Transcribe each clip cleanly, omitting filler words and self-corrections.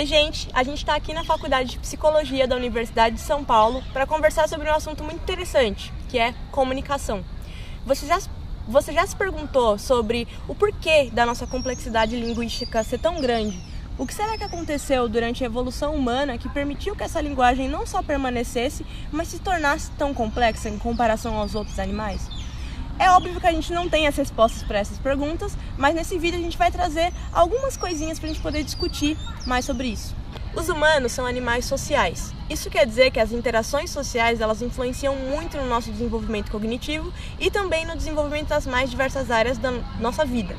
Oi gente, a gente está aqui na Faculdade de Psicologia da Universidade de São Paulo para conversar sobre um assunto muito interessante, que é comunicação. Você já se perguntou sobre o porquê da nossa complexidade linguística ser tão grande? O que será que aconteceu durante a evolução humana que permitiu que essa linguagem não só permanecesse, mas se tornasse tão complexa em comparação aos outros animais? É óbvio que a gente não tem as respostas para essas perguntas, mas nesse vídeo a gente vai trazer algumas coisinhas para a gente poder discutir mais sobre isso. Os humanos são animais sociais. Isso quer dizer que as interações sociais elas influenciam muito no nosso desenvolvimento cognitivo e também no desenvolvimento das mais diversas áreas da nossa vida.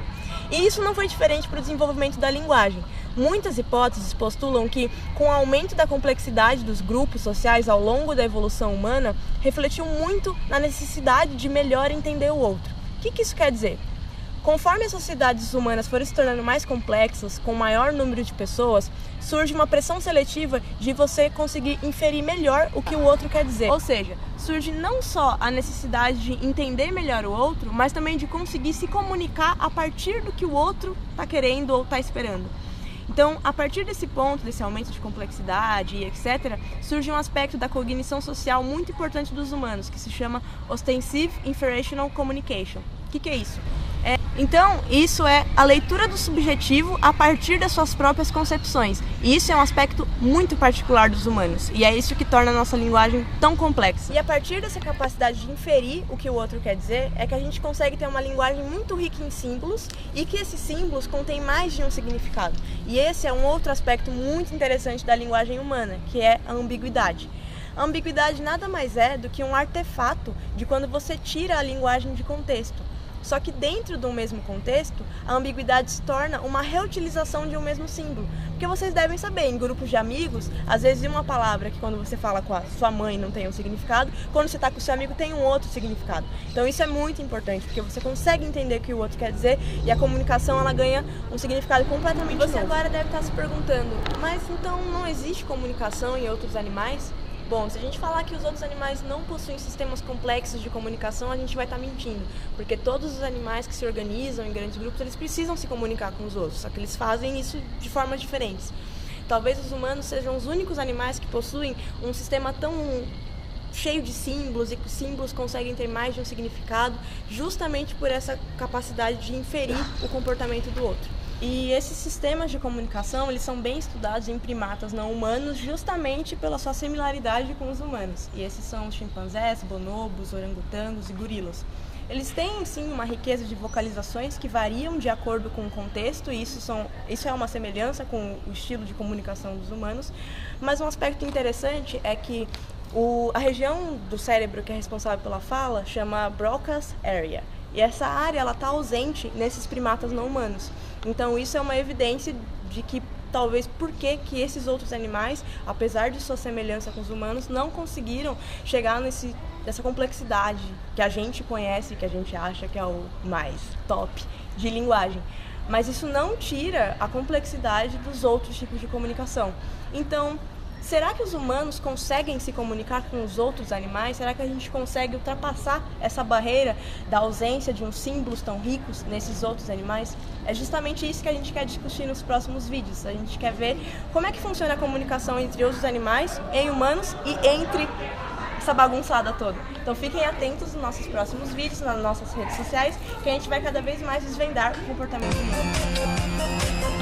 E isso não foi diferente para o desenvolvimento da linguagem. Muitas hipóteses postulam que, com o aumento da complexidade dos grupos sociais ao longo da evolução humana, refletiu muito na necessidade de melhor entender o outro. O que isso quer dizer? Conforme as sociedades humanas foram se tornando mais complexas, com maior número de pessoas, surge uma pressão seletiva de você conseguir inferir melhor o que o outro quer dizer. Ou seja, surge não só a necessidade de entender melhor o outro, mas também de conseguir se comunicar a partir do que o outro está querendo ou está esperando. Então, a partir desse ponto, desse aumento de complexidade e etc., surge um aspecto da cognição social muito importante dos humanos, que se chama Ostensive Inferential Communication. O que é isso? Então, isso é a leitura do subjetivo a partir das suas próprias concepções. E isso é um aspecto muito particular dos humanos. E é isso que torna a nossa linguagem tão complexa. E a partir dessa capacidade de inferir o que o outro quer dizer, é que a gente consegue ter uma linguagem muito rica em símbolos e que esses símbolos contêm mais de um significado. E esse é um outro aspecto muito interessante da linguagem humana, que é a ambiguidade. A ambiguidade nada mais é do que um artefato de quando você tira a linguagem de contexto. Só que dentro do mesmo contexto, a ambiguidade se torna uma reutilização de um mesmo símbolo. Porque vocês devem saber, em grupos de amigos, às vezes uma palavra que quando você fala com a sua mãe não tem um significado, quando você está com o seu amigo tem um outro significado. Então isso é muito importante, porque você consegue entender o que o outro quer dizer e a comunicação ela ganha um significado completamente novo. Você agora deve estar se perguntando, mas então não existe comunicação em outros animais? Bom, se a gente falar que os outros animais não possuem sistemas complexos de comunicação, a gente vai estar mentindo, porque todos os animais que se organizam em grandes grupos, eles precisam se comunicar com os outros, só que eles fazem isso de formas diferentes. Talvez os humanos sejam os únicos animais que possuem um sistema tão cheio de símbolos e que os símbolos conseguem ter mais de um significado, justamente por essa capacidade de inferir o comportamento do outro. E esses sistemas de comunicação, eles são bem estudados em primatas não humanos justamente pela sua similaridade com os humanos. E esses são os chimpanzés, bonobos, orangotangos e gorilas. Eles têm, sim, uma riqueza de vocalizações que variam de acordo com o contexto, e isso é uma semelhança com o estilo de comunicação dos humanos. Mas um aspecto interessante é que a região do cérebro que é responsável pela fala chama Broca's Area. E essa área ela está ausente nesses primatas não humanos. Então isso é uma evidência de que talvez por que esses outros animais, apesar de sua semelhança com os humanos, não conseguiram chegar nessa complexidade que a gente conhece, que a gente acha que é o mais top de linguagem. Mas isso não tira a complexidade dos outros tipos de comunicação. Então, será que os humanos conseguem se comunicar com os outros animais? Será que a gente consegue ultrapassar essa barreira da ausência de uns símbolos tão ricos nesses outros animais? É justamente isso que a gente quer discutir nos próximos vídeos. A gente quer ver como é que funciona a comunicação entre outros animais, em humanos e entre essa bagunçada toda. Então fiquem atentos nos nossos próximos vídeos, nas nossas redes sociais, que a gente vai cada vez mais desvendar o comportamento humano.